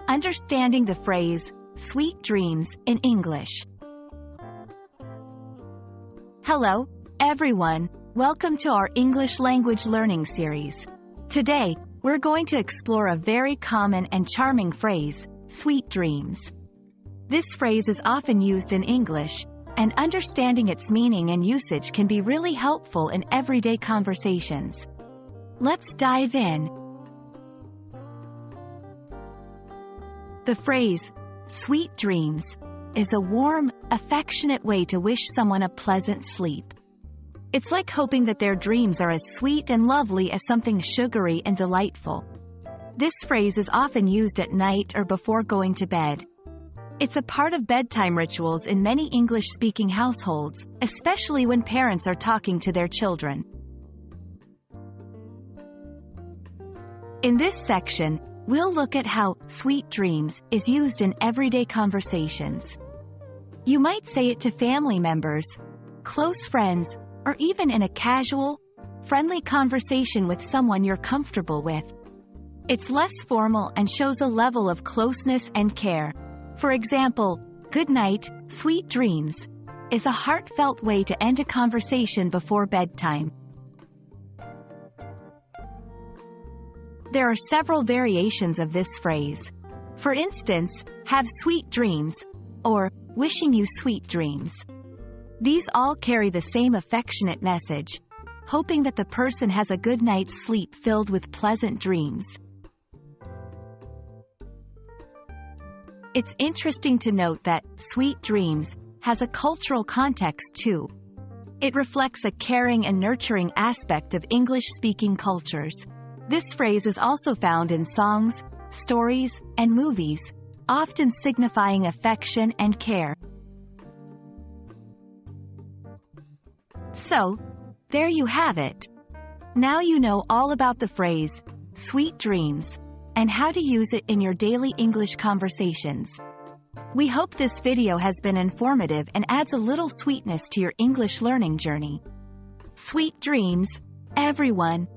Understanding the phrase, sweet dreams, in English. Hello, everyone. Welcome to our English language learning series. Today, we're going to explore a very common and charming phrase, sweet dreams. This phrase is often used in English, and understanding its meaning and usage can be really helpful in everyday conversations. Let's dive in. The phrase, sweet dreams, is a warm, affectionate way to wish someone a pleasant sleep. It's like hoping that their dreams are as sweet and lovely as something sugary and delightful. This phrase is often used at night or before going to bed. It's a part of bedtime rituals in many English-speaking households, especially when parents are talking to their children. In this section, we'll look at how sweet dreams is used in everyday conversations. You might say it to family members, close friends, or even in a casual, friendly conversation with someone you're comfortable with. It's less formal and shows a level of closeness and care. For example, "Good night, sweet dreams," is a heartfelt way to end a conversation before bedtime. There are several variations of this phrase. For instance, "have sweet dreams," or "wishing you sweet dreams." These all carry the same affectionate message, hoping that the person has a good night's sleep filled with pleasant dreams. It's interesting to note that "sweet dreams" has a cultural context too. It reflects a caring and nurturing aspect of English-speaking cultures. This phrase is also found in songs, stories, and movies, often signifying affection and care. So, there you have it. Now you know all about the phrase, sweet dreams, and how to use it in your daily English conversations. We hope this video has been informative and adds a little sweetness to your English learning journey. Sweet dreams, everyone.